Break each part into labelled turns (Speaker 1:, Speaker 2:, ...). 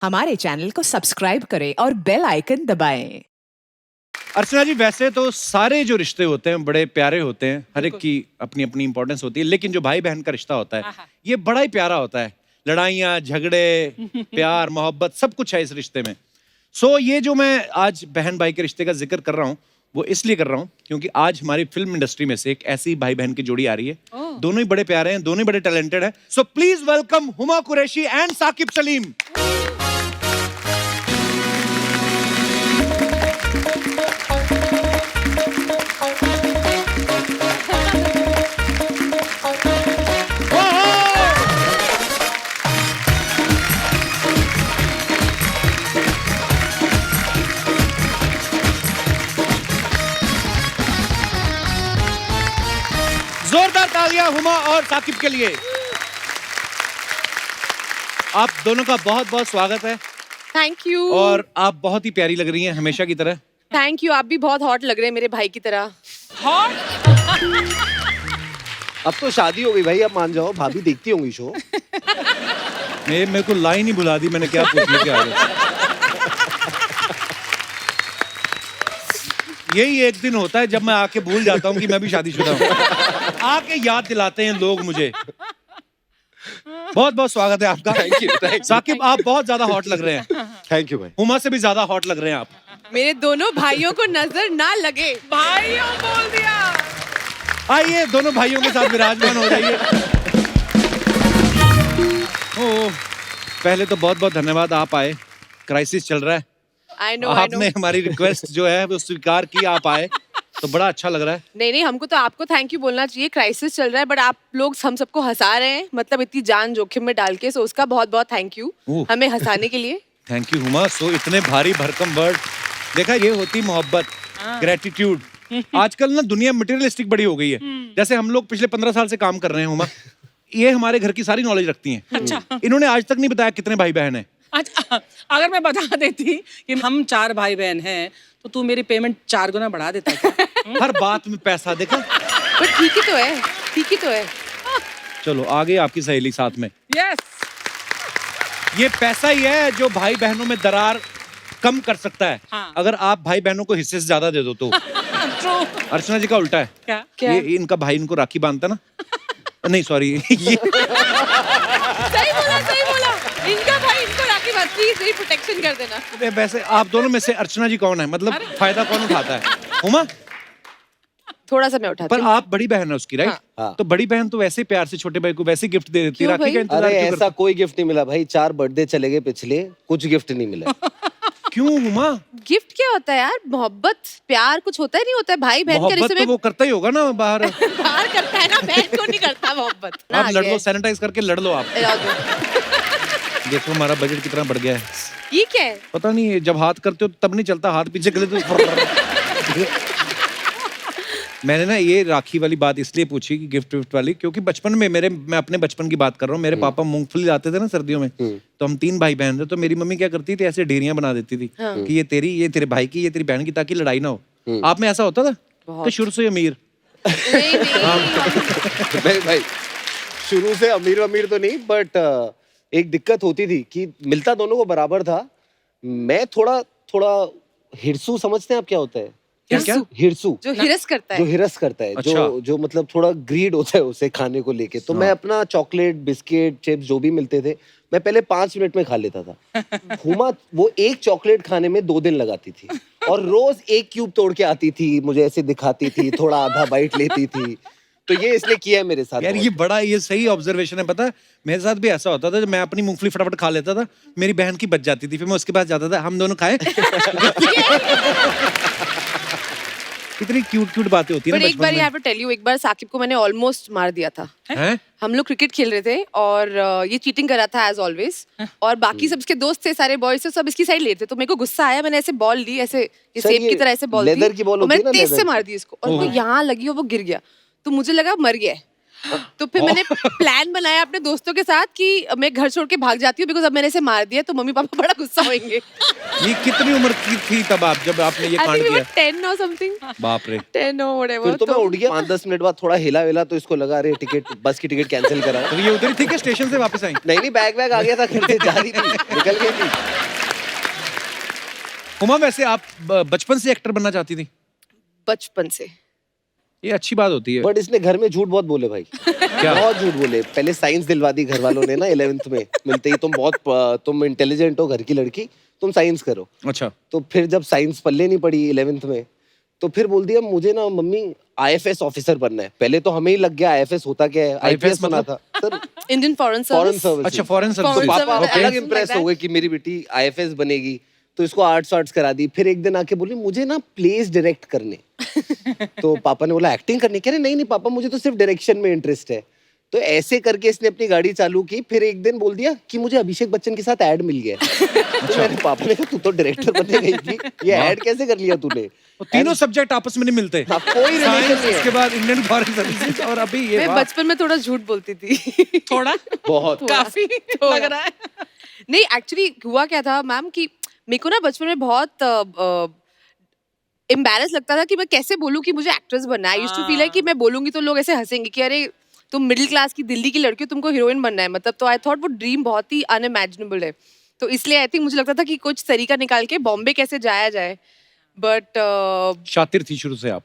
Speaker 1: हमारे चैनल को सब्सक्राइब करें और बेल आइकन दबाएं।
Speaker 2: अर्चना जी, वैसे तो सारे जो रिश्ते होते हैं बड़े प्यारे होते हैं, हर एक की अपनी अपनी इंपॉर्टेंस होती है, लेकिन जो भाई बहन का रिश्ता होता है ये बड़ा ही प्यारा होता है। लड़ाइयाँ, झगड़े, प्यार, मोहब्बत सब कुछ है इस रिश्ते में। सो ये जो मैं आज बहन भाई के रिश्ते का जिक्र कर रहा हूँ वो इसलिए कर रहा हूँ क्योंकि आज हमारी फिल्म इंडस्ट्री में से एक ऐसी भाई बहन की जोड़ी आ रही है। दोनों ही बड़े प्यारे हैं, दोनों ही बड़े टैलेंटेड हैं। So please welcome Huma Qureshi and Saqib Saleem. जोरदार तालियां हुमा और साकिब के लिए। आप दोनों का बहुत बहुत स्वागत है।
Speaker 3: Thank you.
Speaker 2: और आप बहुत ही प्यारी लग रही हैं हमेशा की तरह।
Speaker 3: थैंक यू, आप भी बहुत हॉट लग रहे हैं मेरे भाई की तरह।
Speaker 4: हॉट?
Speaker 5: अब तो शादी हो गई भाई, अब मान जाओ, भाभी देखती होंगी शो।
Speaker 2: मेरे को लाइन ही भुला दी, मैंने क्या पूछ लिया आगे। यही एक दिन होता है जब मैं आके भूल जाता हूँ कि मैं भी शादीशुदा हूँ। आके याद दिलाते हैं लोग मुझे। बहुत बहुत स्वागत है आपका।
Speaker 5: Thank you.
Speaker 2: साकिब, आप बहुत ज्यादा हॉट लग रहे हैं।
Speaker 5: थैंक यू भाई।
Speaker 2: हुमा से भी ज्यादा हॉट लग रहे हैं आप।
Speaker 3: मेरे दोनों भाइयों को नजर ना लगे।
Speaker 4: भाइयों बोल दिया।
Speaker 2: आइए दोनों भाइयों के साथ विराजमान हो जाइए। ओ, पहले तो बहुत बहुत धन्यवाद, आप आए। क्राइसिस चल रहा है।
Speaker 3: I know,
Speaker 2: आपने हमारी रिक्वेस्ट जो है वो स्वीकार की, आप आए तो बड़ा अच्छा लग रहा है।
Speaker 3: नहीं, हमको तो आपको थैंक यू बोलना चाहिए। क्राइसिस चल रहा है बट आप लोग हम सबको हंसा रहे हैं, मतलब इतनी जान जोखिम में डाल के। सो उसका बहुत बहुत थैंक यू हमें हंसाने के लिए।
Speaker 2: Thank you Huma. सो इतने भारी भरकम वर्ड, देखा ये होती मोहब्बत, ग्रेटिट्यूड। आजकल ना दुनिया मटेरियलिस्टिक बड़ी हो गई है। जैसे हम लोग पिछले 15 साल से काम कर रहे हैं हुमा, ये हमारे घर की सारी नॉलेज रखती हैं।
Speaker 4: अच्छा।
Speaker 2: इन्होंने आज तक नहीं बताया कितने भाई बहन हैं।
Speaker 4: अच्छा, अगर मैं बता देती कि हम 4 भाई बहन हैं तो तू मेरी पेमेंट 4 गुना बढ़ा देता क्या?
Speaker 2: हर बात में पैसा, देखा।
Speaker 3: बट ठीक ही तो है, ठीक ही तो है।
Speaker 2: चलो आगे आपकी सहेली साथ में।
Speaker 4: यस।
Speaker 2: ये पैसा ही है जो भाई बहनों में दरार कम कर सकता है।
Speaker 4: हाँ।
Speaker 2: अगर आप भाई बहनों को हिस्से से ज्यादा दे दो तो।
Speaker 4: ट्रू।
Speaker 2: अर्चना जी का उल्टा है।
Speaker 4: क्या?
Speaker 2: ये इनका भाई इनको राखी बांधता ना। नहीं सॉरी, ये
Speaker 3: सही बोला। इनका भाई इनको राखी बात, प्लीज मेरी प्रोटेक्शन कर देना।
Speaker 2: वैसे आप दोनों में से अर्चना जी कौन है, मतलब फायदा कौन उठाता है? हुमा?
Speaker 3: थोड़ा सा मैं उठाती
Speaker 2: पर
Speaker 3: हूँ।
Speaker 2: आप बड़ी बहन है उसकी, राइट?
Speaker 5: हाँ।
Speaker 2: तो बड़ी बहन तो वैसे ही प्यार से छोटे भाई को वैसे गिफ्ट दे देती है।
Speaker 3: क्यों
Speaker 2: राखी का
Speaker 3: भाई?
Speaker 2: इंतजार
Speaker 5: अरे
Speaker 2: क्यों
Speaker 5: ऐसा
Speaker 2: करती?
Speaker 5: कोई गिफ्ट नहीं मिला भाई, 4 बर्थडे चले गए पिछले, कुछ गिफ्ट नहीं मिला।
Speaker 2: क्यों हुमा?
Speaker 3: गिफ्ट क्या होता है यार? मोहब्बत, प्यार कुछ होता ही नहीं होता है भाई बहन के
Speaker 2: मोहब्बत
Speaker 3: रिश्ते
Speaker 2: तो
Speaker 3: में।
Speaker 2: वो करता ही होगा ना बाहर।
Speaker 3: बाहर करता है ना, बहन को नहीं करता मोहब्बत।
Speaker 2: आप लड़ लो, सैनिटाइज करके लड़ लो आप।
Speaker 3: ये
Speaker 2: देखो हमारा बजट कितना बढ़ गया है।
Speaker 3: क्या है?
Speaker 2: पता नहीं, जब हाथ करते हो तब नहीं चलता, हाथ पीछे कर लेते हो। मैंने ना ये राखी वाली बात इसलिए पूछी कि गिफ्ट विफ्ट वाली, क्योंकि बचपन में मैं अपने बचपन की बात कर रहा हूँ। मेरे पापा मूंगफली लाते थे ना सर्दियों में, तो हम 3 भाई बहन थे। तो मेरी मम्मी क्या करती थी, ऐसे ढेरियां बना देती थी कि ये तेरी, ये तेरे भाई की, ये तेरी बहन की, ताकि लड़ाई ना हो। आप में ऐसा होता था कि शुरू से अमीर?
Speaker 3: नहीं।
Speaker 5: नहीं भाई, शुरू से अमीर तो नहीं, बट एक दिक्कत होती थी कि मिलता दोनों को बराबर था। मैं थोड़ा हिरसू, समझते हैं आप क्या होता है?
Speaker 2: क्या?
Speaker 5: हिरसू
Speaker 3: जो हिरस करता
Speaker 5: जो
Speaker 3: है।
Speaker 5: हिरस करता है,
Speaker 2: अच्छा।
Speaker 5: जो मतलब थोड़ा ग्रीड होता है उसे खाने को लेके। तो मैं अपना चॉकलेट, बिस्किट, चिप्स जो भी मिलते थे, मैं पहले 5 मिनट में खा लेता था। हुमा वो एक चॉकलेट खाने में 2 दिन लगाती थी और रोज 1 क्यूब तोड़ के आती थी, मुझे ऐसे दिखाती थी, थोड़ा आधा बाइट लेती थी। तो ये इसलिए किया है मेरे साथ।
Speaker 2: यार ये सही ऑब्जर्वेशन है। पता है मेरे साथ भी ऐसा होता था, जब मैं अपनी मूंगफली फटाफट खा लेता था, मेरी बहन की बच जाती थी, फिर मैं उसके पास जाता था, हम दोनों खाए। कितनी क्यूट बातें होती है
Speaker 3: बट
Speaker 2: ना
Speaker 3: एक बार
Speaker 2: बचपन
Speaker 3: यहाँ
Speaker 2: में।
Speaker 3: पे टेल यू, एक बार साकिब को मैंने ऑलमोस्ट मार दिया था।
Speaker 2: हैं?
Speaker 3: हम लोग क्रिकेट खेल रहे थे और ये चीटिंग कर रहा था एज ऑलवेज, और बाकी सब इसके दोस्त थे, सारे बॉयज थे, सब इसकी साइड लेते। तो मेरे को गुस्सा आया, मैंने ऐसे बॉल ली, ऐसे ये
Speaker 5: सर,
Speaker 3: सेब
Speaker 5: ये
Speaker 3: की तरह ऐसे बॉल
Speaker 5: लेदर
Speaker 3: थी,
Speaker 5: की बॉल
Speaker 3: और
Speaker 5: होती है
Speaker 3: मैंने
Speaker 5: ना,
Speaker 3: तेज से
Speaker 5: लेदर
Speaker 3: मार दी इसको, और वो यहाँ लगी और वो गिर गया। तो मुझे लगा मर गया है। तो फिर मैंने प्लान बनाया अपने दोस्तों के साथ कि मैं घर छोड़ के भाग जाती हूँ बिकॉज अब मैंने इसे मार दिया तो मम्मी पापा बड़ा गुस्सा होंगे।
Speaker 2: ये कितनी उम्र की थी तब आप जब आपने ये
Speaker 3: आई
Speaker 2: कांड
Speaker 3: थिंक
Speaker 2: किया?
Speaker 3: 10 और समथिंग,
Speaker 2: बाप रे।
Speaker 3: 10 और
Speaker 5: फिर
Speaker 3: व्हाटएवर।
Speaker 5: तो मैं उठ गया 5-10 मिनट बाद, थोड़ा हिला वेला तो इसको लगा अरे टिकट, बस की टिकट कैंसिल कराओ।
Speaker 2: तो ये उधर ही थी कि स्टेशन से वापस आई?
Speaker 5: नहीं बैग आ गया था, घर से जा रही थी, निकल गई थी।
Speaker 2: हुमा, वैसे आप बचपन से एक्टर बनना चाहती थी?
Speaker 3: बचपन से।
Speaker 2: ये अच्छी बात होती है।
Speaker 5: बट इसने घर में झूठ बहुत बोले भाई।
Speaker 2: क्या?
Speaker 5: बहुत झूठ बोले। पहले साइंस दिलवा दी घर वालों ने ना 11th में मिलते ही, तुम इंटेलिजेंट हो, घर की लड़की, तुम साइंस करो।
Speaker 2: अच्छा।
Speaker 5: तो फिर जब साइंस पल्ले नहीं पड़ी 11th में, तो फिर बोल दिया मुझे ना मम्मी IFS ऑफिसर बनना है। पहले तो हमें ही लग गया IFS होता क्या है, IPS सुना था sir,
Speaker 3: Indian foreign
Speaker 5: foreign
Speaker 3: service.
Speaker 5: Service.
Speaker 2: अच्छा, फॉरेन सर्विस।
Speaker 3: Foreign
Speaker 5: पापा
Speaker 3: service,
Speaker 5: अलग
Speaker 3: something
Speaker 5: इम्प्रेस
Speaker 3: like
Speaker 5: हो गए कि मेरी बेटी IFS बनेगी, तो इसको आर्ट्स करा दी। फिर एक दिन आके बोली मुझे ना प्लेस डायरेक्ट करने। तो पापा ने बोला एक्टिंग करनी? कह रहे नहीं नहीं पापा, मुझे तो सिर्फ डायरेक्शन में इंटरेस्ट है। तो ऐसे करके इसने अपनी गाड़ी चालू की। फिर एक दिन बोल दिया कि मुझे अभिषेक बच्चन के साथ ऐड मिल गया। तो मैंने पापा ने कहा तू तो डायरेक्टर बनने गई थी, ये ऐड कैसे कर लिया तूने?
Speaker 2: तो तीनों सब्जेक्ट आपस में नहीं मिलते।
Speaker 5: हाँ, कोई रिलेशन
Speaker 2: साइंस,
Speaker 5: नहीं
Speaker 2: उसके
Speaker 5: है।
Speaker 2: बाद इंडियन फॉरेन सर्विसेज और अभी ये।
Speaker 3: मैं
Speaker 2: वाह।
Speaker 3: बचपन में थोड़ा झूठ बोलती थी।
Speaker 4: थोड़ा
Speaker 5: बहुत।
Speaker 4: काफी
Speaker 3: थोड़ा।
Speaker 4: लग रहा है।
Speaker 3: नहीं एक्चुअली हुआ क्या था मैम कि मेरे को ना बचपन में बहुत एम्बैरेस लगता था कि मैं कैसे बोलूं कि मुझे एक्ट्रेस बनना है। I used to feel like कि मैं बोलूंगी तो लोग ऐसे हंसेंगे कि अरे तुम मिडिल क्लास की दिल्ली की लड़की हो, तुमको हीरोइन बनना है मतलब। तो आई थॉट वो ड्रीम बहुत ही अनइमेजिनेबल है। तो इसलिए आई थिंक मुझे लगता था कि कुछ तरीका निकाल के बॉम्बे कैसे जाया जाए। बट
Speaker 2: शातिर थी शुरू से आप।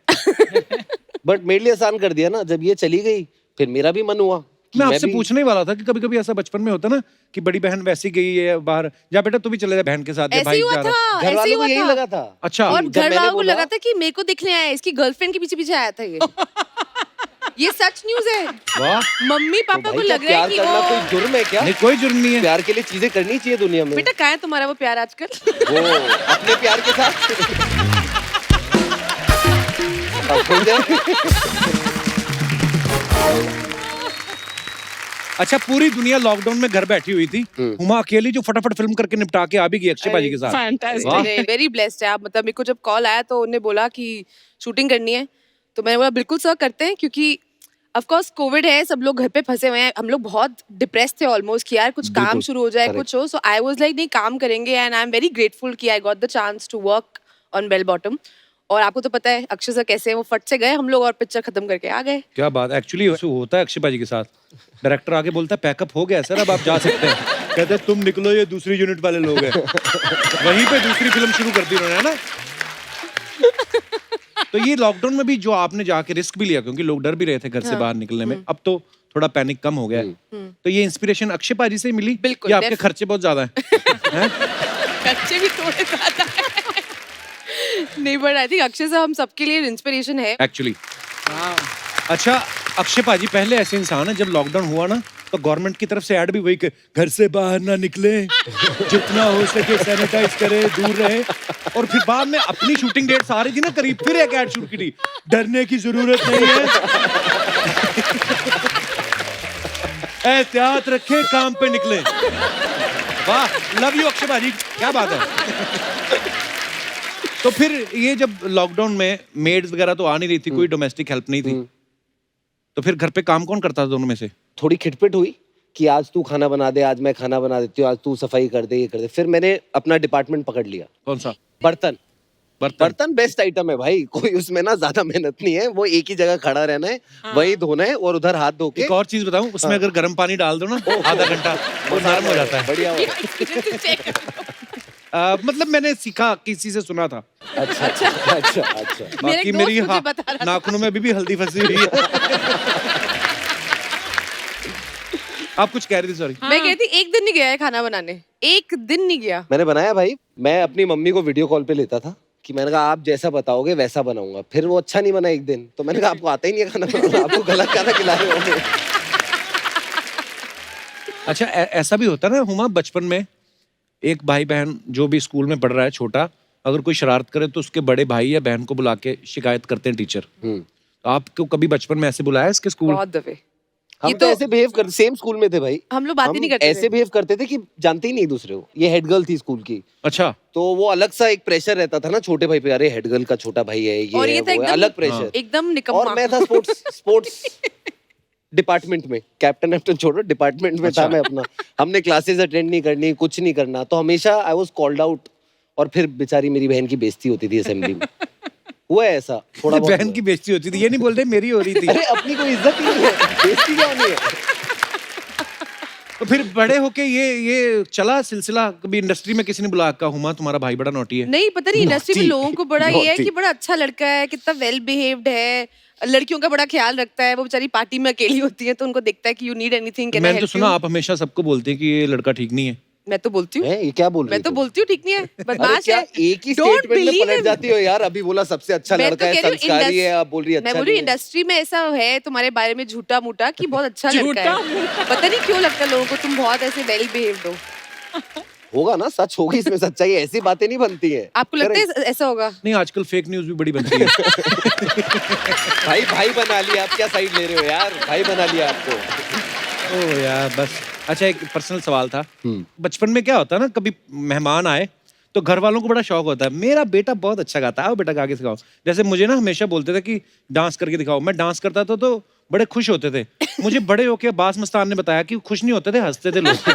Speaker 5: बट मेरे लिए आसान कर दिया ना, जब ये चली गई फिर मेरा भी मन हुआ कि
Speaker 2: मैं आपसे
Speaker 5: भी-
Speaker 2: पूछने ही वाला था कि कभी कभी ऐसा बचपन में होता ना कि बड़ी बहन वैसी गई है बाहर, जा बेटा तू भी चले जा बहन के साथ, या
Speaker 3: ऐसे
Speaker 2: भाई
Speaker 3: ही हुआ
Speaker 2: जा रहा है।
Speaker 3: था,
Speaker 5: घर
Speaker 3: ऐसे ही
Speaker 5: वालों को
Speaker 3: हुआ
Speaker 5: यही
Speaker 3: था।
Speaker 5: लगा था।
Speaker 2: अच्छा।
Speaker 3: और
Speaker 5: जब
Speaker 3: घर
Speaker 5: मैंने
Speaker 3: वालों को
Speaker 5: बोला-
Speaker 3: लगा था कि मेरे को दिखने आया है, इसकी गर्लफ्रेंड के पीछे पीछे आया था ये। ये सच न्यूज है।
Speaker 2: वाह।
Speaker 3: मम्मी
Speaker 5: तो
Speaker 3: पापा
Speaker 5: भाई
Speaker 3: को
Speaker 5: क्या
Speaker 3: लग रहा है
Speaker 5: प्यार
Speaker 3: कि
Speaker 5: करना
Speaker 3: ओ
Speaker 5: कोई जुर्म है क्या?
Speaker 2: नहीं, कोई जुर्म नहीं है।
Speaker 5: प्यार के लिए चीजें करनी चाहिए दुनिया में।
Speaker 3: बेटा कहाँ है तुम्हारा वो प्यार आजकल?
Speaker 5: वो अपने प्यार के साथ अब हो जाए।
Speaker 2: अच्छा, पूरी दुनिया लॉकडाउन में घर बैठी हुई थी, हुमा अकेली जो फटाफट फिल्म करके निपटा के आ भी गई अक्षय पाजी के साथ।
Speaker 4: फैंटास्टिक।
Speaker 2: वाह।
Speaker 3: वेरी ब्लेस्ड है आप। मतलब मेरे को जब कॉल आया तो उन्होंने बोला कि शूटिंग करनी है, तो मैंने बोला बिल्कुल सर करते हैं, क्योंकि ऑफ कोर्स कोविड है, सब लोग घर पे फंसे हुए हैं, हम लोग बहुत डिप्रेस थे ऑलमोस्ट कि यार कुछ काम
Speaker 2: बिल्कुल,
Speaker 3: शुरू हो जाए,
Speaker 5: correct.
Speaker 3: कुछ हो। सो आई वाज लाइक नहीं काम करेंगे, and I am very grateful कि I got the chance to work on Bell Bottom. और आपको तो पता है अक्षय सर कैसे हैं, वो फट से गए हम लोग और पिक्चर खत्म करके आ गए।
Speaker 2: क्या बात, एक्चुअली होता है अक्षय पाजी के साथ। डायरेक्टर आके बोलता है पैकअप हो गया सर, अब आप जा सकते हैं। कहते हैं तुम निकलो, ये दूसरी यूनिट वाले लोग हैं। वहीं पे दूसरी फिल्म शुरू कर दी उन्होंने, है ना। तो ये लॉकडाउन में भी जो आपने जाके रिस्क भी लिया, क्योंकि लोग डर भी रहे थे घर से बाहर निकलने में, अब तो थोड़ा पैनिक कम हो गया है। तो ये इंस्पिरेशन अक्षय पाजी से ही मिली?
Speaker 3: बिल्कुल,
Speaker 2: या आपके
Speaker 3: def-
Speaker 2: खर्चे बहुत ज्यादा हैं?
Speaker 3: खर्चे भी थोड़े ज्यादा है। नहीं but I think Akshay sir हम सबके लिए इंस्पिरेशन है।
Speaker 2: एक्चुअली। अच्छा अक्षय पाजी पहले ऐसे इंसान है, जब लॉकडाउन हुआ ना तो गवर्नमेंट की तरफ से ऐड भी वही कि घर से बाहर ना निकले, जितना हो सके सैनिटाइज करे, दूर रहे। और फिर बाद में अपनी शूटिंग डेट्स आ रही थी ना करीब, फिर एक ऐड शूट की थी, डरने की जरूरत नहीं है, एहतियात रखे, काम पे निकले। वाह, लव यू अक्षय पाजी, क्या बात है। तो फिर ये जब लॉकडाउन में मेड्स वगैरह तो आ नहीं रही थी, कोई डोमेस्टिक हेल्प नहीं थी, तो फिर घर पे काम कौन करता था दोनों में से?
Speaker 5: थोड़ी खिटपिट हुई कि आज तू खाना बना दे, आज मैं खाना बना देती हूँ, आज तू सफाई कर दे, ये कर दे। फिर मैंने अपना डिपार्टमेंट पकड़ लिया।
Speaker 2: कौन सा?
Speaker 5: बर्तन।
Speaker 2: बर्तन।
Speaker 5: बर्तन बेस्ट आइटम है भाई, कोई उसमें ना ज्यादा मेहनत नहीं है, वो एक ही जगह खड़ा रहना है, वही धोना है और उधर हाथ धो के।
Speaker 2: एक और चीज बताऊं, उसमें अगर गर्म पानी डाल दो ना आधा घंटा, वो नरम हो जाता है।
Speaker 5: बढ़िया हो।
Speaker 2: मतलब मैंने सीखा, किसी से सुना था।
Speaker 5: अच्छा अच्छा अच्छा।
Speaker 3: मेरे
Speaker 2: बाकी
Speaker 3: एक
Speaker 2: मेरी
Speaker 3: दोस्त मुझे बता रहा था।
Speaker 2: नाखूनों में अभी भी हल्दी फंसी हुई है। आप कुछ कह रही थी, सॉरी।
Speaker 3: मैं कहती एक दिन नहीं गया है खाना बनाने, एक दिन नहीं गया।
Speaker 5: मैंने बनाया भाई, मैं अपनी मम्मी को वीडियो कॉल पे लेता था कि मैंने कहा आप जैसा बताओगे वैसा बनाऊंगा। फिर वो अच्छा नहीं बना एक दिन, तो मैंने कहा आपको आता ही नहीं है खाना बनाना, आपको गलत खाना खिला रहे हो।
Speaker 2: अच्छा ऐसा भी होता ना हुमा, बचपन में एक भाई बहन जो भी स्कूल में पढ़ रहा है छोटा, अगर कोई शरारत करे तो उसके बड़े भाई या बहन को बुला के शिकायत करते हैं टीचर। तो आपको कभी बचपन में ऐसे बुलाया इसके स्कूल?
Speaker 3: बहुत दफे।
Speaker 5: हम तो ऐसे बिहेव करते, सेम स्कूल में थे भाई,
Speaker 3: हम लोग बात ही नहीं करते
Speaker 5: ऐसे
Speaker 3: थे।
Speaker 5: बिहेव करते थे कि जानते ही नहीं दूसरे को। ये हेड गर्ल थी स्कूल की,
Speaker 2: अच्छा।
Speaker 5: तो वो अलग सा एक प्रेशर रहता था ना छोटे भाई पे, अरे हेड गर्ल का छोटा भाई है, ये
Speaker 3: और
Speaker 5: है,
Speaker 3: ये
Speaker 5: वो
Speaker 3: था
Speaker 5: है,
Speaker 3: एकदम
Speaker 5: अलग प्रेशर।
Speaker 3: एकदम निकम्मा।
Speaker 5: और मैं था स्पोर्ट्स डिपार्टमेंट में, कैप्टन वैप्टन छोड़ो, डिपार्टमेंट में था मैं अपना। हमने क्लासेस अटेंड नहीं करनी, कुछ नहीं करना, तो हमेशा आई वाज कॉल्ड आउट, और फिर बेचारी मेरी बहन की बेइज्जती होती थी असेंबली में। हुआ है ऐसा थोड़ा बहुत।
Speaker 2: बहन की बेइज्जती होती थी, ये नहीं बोल रहे मेरी हो रही थी।
Speaker 5: अरे अपनी कोई इज्जत ही नहीं है, बेइज्जती क्या होनी है।
Speaker 2: तो फिर बड़े होके ये चला सिलसिला, कभी इंडस्ट्री में किसी ने बुलाया का हुमा तुम्हारा भाई बड़ा नोटी है?
Speaker 3: नहीं, पता नहीं इंडस्ट्री में
Speaker 5: Naughty.
Speaker 3: लोगों को बड़ा ये है
Speaker 5: Naughty.
Speaker 3: कि बड़ा अच्छा लड़का है, कितना वेल बिहेव्ड है, लड़कियों का बड़ा ख्याल रखता है। वो बेचारी पार्टी में अकेली होती है तो उनको देखता है कि you need anything, can I
Speaker 2: मैंने तो
Speaker 3: हेल्प
Speaker 2: सुना
Speaker 3: यू।
Speaker 2: आप हमेशा सबको बोलते हैं कि ये लड़का ठीक नहीं है।
Speaker 3: मैं तो बोलती हूँ,
Speaker 5: ये क्या बोल रही
Speaker 3: मैं तो
Speaker 5: तुम?
Speaker 3: बोलती हूँ ठीक नहीं है,
Speaker 5: अरे
Speaker 3: बदमाश
Speaker 5: क्या
Speaker 3: है।
Speaker 5: एक ही
Speaker 3: Don't
Speaker 5: स्टेटमेंट में
Speaker 3: believe
Speaker 5: पलट
Speaker 3: him.
Speaker 5: जाती हो यार। अभी बोला सबसे अच्छा
Speaker 3: मैं तो
Speaker 5: लड़का है,
Speaker 3: कह रही हूँ
Speaker 5: संस्कारी है, आप बोल रही है
Speaker 3: मैं
Speaker 5: अच्छा
Speaker 3: बोल रही हूँ
Speaker 5: नहीं है।
Speaker 3: इंडस्ट्री में ऐसा है तुम्हारे बारे में झूठा मूठा कि बहुत अच्छा लड़का है।
Speaker 4: झूठा-मूठा।
Speaker 3: पता नहीं क्यों लगता है लोगों को तुम बहुत ऐसे वेल बिहेव्ड हो।
Speaker 5: होगा ना, सच होगी इसमें सच्चाई, ऐसी बातें नहीं बनती है।
Speaker 3: आपको लगता है ऐसा होगा?
Speaker 2: नहीं, आजकल फेक न्यूज भी बड़ी बनती है।
Speaker 5: भाई भाई बना लिया, आप क्या साइड ले रहे हो यार, भाई बना लिया आपको।
Speaker 2: ओ यार बस। अच्छा, एक पर्सनल सवाल था। बचपन में क्या होता है ना, कभी मेहमान आए तो घर वालों को बड़ा शौक होता है, मेरा बेटा बहुत अच्छा गाता है, आओ बेटा गा के सिखाओ। जैसे मुझे ना हमेशा बोलते थे कि डांस करके दिखाओ, मैं डांस करता था तो बड़े खुश होते थे। मुझे बड़े होके अब्बास मस्तान ने बताया कि खुश नहीं होते थे, हंसते थे लोग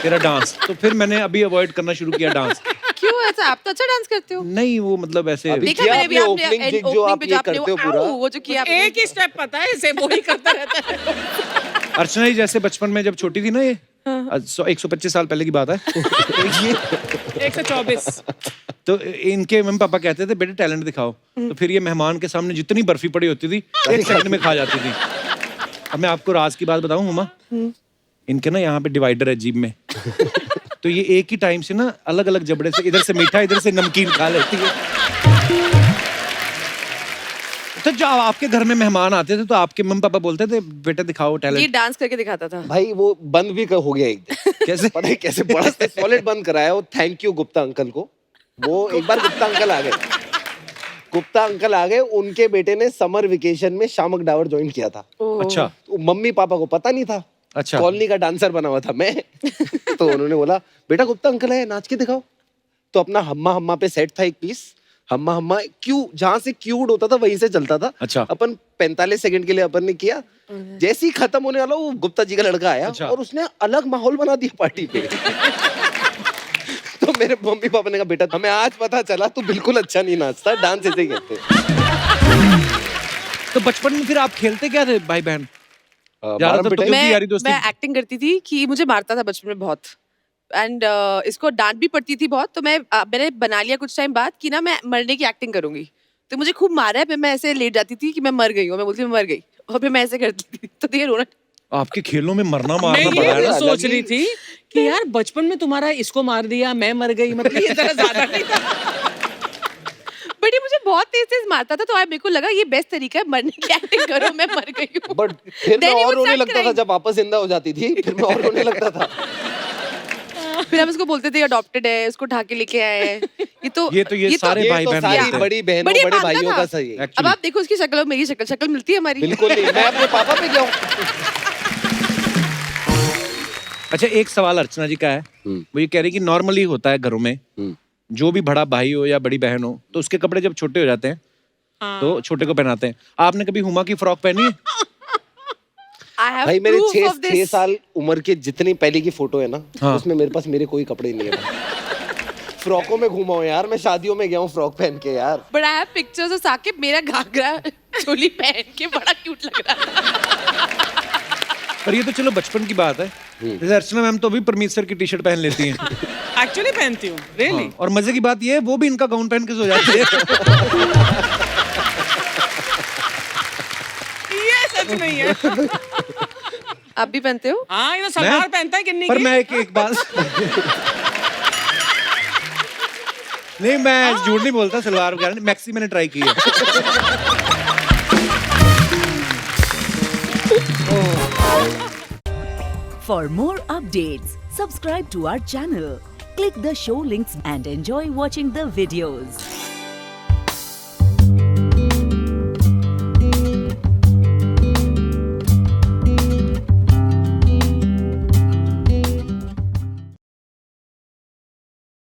Speaker 2: तेरा डांस। तो फिर मैंने अभी अवॉइड करना शुरू किया डांस।
Speaker 3: क्यों ऐसा? आप तो अच्छा डांस करते हो।
Speaker 2: नहीं, वो मतलब ऐसे
Speaker 5: अभी
Speaker 3: देखा
Speaker 5: किया
Speaker 3: मैंने भी
Speaker 5: आपने
Speaker 3: आपने
Speaker 5: opening jig जो
Speaker 3: opening
Speaker 5: आप
Speaker 3: पे
Speaker 5: ये
Speaker 3: जो आपने
Speaker 5: करते हो पूरा।
Speaker 3: वो जो किया आपने।
Speaker 4: एक ही स्टेप पता है इसे, वो ही करता रहता है।
Speaker 2: अर्चना जी जैसे बचपन में जब छोटी थी ना, ये 125 साल पहले की बात है। तो ये
Speaker 4: 124।
Speaker 2: तो इनके मम्मी पापा कहते थे बेटे टैलेंट दिखाओ, तो फिर ये मेहमान के सामने जितनी बर्फी पड़ी होती थी 1 सेकंड में खा जाती थी। अब मैं आपको राज की बात बताऊं हुमा, इनके ना यहाँ पे डिवाइडर है जीभ में। तो ये एक ही टाइम से ना अलग अलग जबड़े से, इधर से मीठा इधर से नमकीन खा लेती है। तो जब आपके घर में मेहमान आते थे तो आपके मम्मी पापा बोलते थे बेटा दिखाओ
Speaker 3: ये
Speaker 2: टैलेंट?
Speaker 3: डांस करके दिखाता था।
Speaker 5: भाई वो बंद भी हो गया एक दिन।
Speaker 2: कैसे?
Speaker 5: पता है कैसे? बड़ा सॉलिड बंद कराया वो, थैंक यू गुप्ता अंकल को। वो एक बार गुप्ता अंकल आ गए, गुप्ता अंकल आ गए, उनके बेटे ने समर वेकेशन में शामक डावर ज्वाइन किया था।
Speaker 2: अच्छा
Speaker 5: तो मम्मी पापा को पता नहीं था,
Speaker 2: अच्छा।
Speaker 5: कॉलोनी का डांसर बना हुआ था मैं। तो उन्होंने बोला बेटा गुप्ता अंकल है, नाच के दिखाओ। तो अपना हम्मा हम्मा पे सेट था एक पीस, हम्मा हम्मा क्यू, जहां से क्यूड होता था वहीं से चलता था।
Speaker 2: अच्छा।
Speaker 5: अपन 45 सेकंड के लिए अपन ने किया, जैसे ही खत्म होने वाला वो गुप्ता जी का लड़का आया।
Speaker 2: अच्छा।
Speaker 5: और उसने अलग माहौल बना दिया पार्टी पे। तो मेरे मम्मी पापा ने कहा बेटा हमें आज पता चला तू बिल्कुल अच्छा नहीं नाचता, डांस ऐसे ही कहते हैं।
Speaker 2: तो बचपन में फिर आप खेलते क्या थे भाई बहन? ज्यादातर
Speaker 5: मारम
Speaker 2: तो
Speaker 5: पिटाई?
Speaker 2: क्योंकि यारी दोस्ती।
Speaker 3: मैं एक्टिंग करती थी कि मुझे मारता था बचपन में बहुत, एंड इसको डांट भी पड़ती थी बहुत। तो मैंने बना लिया कुछ टाइम बाद कि ना मैं मरने की एक्टिंग करूंगी। तो मुझे खूब मारा है, फिर मैं ऐसे लेट जाती थी कि मैं मर गई हूँ, मैं बोलती मैं मर गई, और फिर मैं ऐसे करती थी। तो ये रोना।
Speaker 2: आपके खेलों में मरना
Speaker 4: मैं
Speaker 2: मारना पड़ा है
Speaker 4: ये
Speaker 2: ना।
Speaker 5: अलग
Speaker 4: सोच
Speaker 5: ही-
Speaker 4: रही थी कि यार बचपन में तुम्हारा इसको मार दिया, मैं मर गई, मतलब ये तरह ज्यादा नहीं था।
Speaker 3: बट ये मुझे बहुत तेज तेज मारता था, तो आज मेरे को लगा ये बेस्ट तरीका है, मरने की एक्टिंग करो, मैं मर गई हूँ।
Speaker 5: बट फिर मैं
Speaker 3: Then he
Speaker 5: और
Speaker 3: would
Speaker 5: रोने
Speaker 3: start
Speaker 5: लगता था
Speaker 3: crying.
Speaker 5: जब वापस जिंदा हो जाती थी, फिर मैं और रोने लगता था।
Speaker 3: फिर हम उसको बोलते थे अडॉप्टेड है, उसको ढाके लेके आए हैं। ये
Speaker 2: सारे
Speaker 5: ये
Speaker 2: भाई
Speaker 5: तो
Speaker 2: बहन
Speaker 5: सारी
Speaker 2: बोलते हैं।
Speaker 5: बड़ी बहनों
Speaker 3: बड़ी
Speaker 5: बड़े
Speaker 3: मानता
Speaker 5: भाइयों
Speaker 3: था।
Speaker 5: का सही है।
Speaker 3: अब
Speaker 2: Actually।
Speaker 3: आप देखो उसकी शक्ल और मेरी शक्ल मिलती है हमारी।
Speaker 5: बिल्कुल नहीं, मैं अपने पापा पे गया हूँ।
Speaker 2: अच्छा, एक सवाल अर्चना जी का है। वो ये कह रही कि नॉर्मली होता है घरों में, जो भी बड़ा भाई हो या बड़ी बहन हो, तो उसके कपड़े जब छोटे हो जाते हैं तो छोटे को पहनाते हैं। आपने कभी हुमा की फ्रॉक पहनी है?
Speaker 3: I have
Speaker 5: भाई मेरे
Speaker 3: proof of
Speaker 5: 6
Speaker 3: this.
Speaker 5: साल उम्र के जितनी पहले की फोटो है ना,
Speaker 2: हाँ।
Speaker 5: उसमें मेरे पास मेरे कोई कपड़े नहीं है। फ्रॉकों में घूमा हूँ यार, मैं शादियों में गया हूँ फ्रॉक पहन के यार।
Speaker 3: But I have pictures of Saqib मेरा घाघरा चोली पहन के बड़ा क्यूट लग रहा था।
Speaker 2: पर ये तो चलो बचपन की बात है। जैसे अर्चना मैम तो अभी परमीत सर की टी शर्ट पहन लेती हैं।
Speaker 4: एक्चुअली पहनती हूँ, रियली।
Speaker 2: हाँ, और मजे की बात ये है वो भी इनका गाउन पहन के सो जाती है।
Speaker 4: ये सच नहीं है।
Speaker 3: आप भी पहनते हो?
Speaker 4: हाँ, ये तो सलवार
Speaker 2: मैं-
Speaker 4: पहनता है किन्नी
Speaker 2: पर
Speaker 4: की।
Speaker 2: मैं एक बात नहीं, मैं झूठ नहीं बोलता, सलवार वगैरह नहीं, मैक्सी मैंने ट्राई की है।
Speaker 6: For more updates, subscribe to our channel, click the show links and enjoy watching the videos.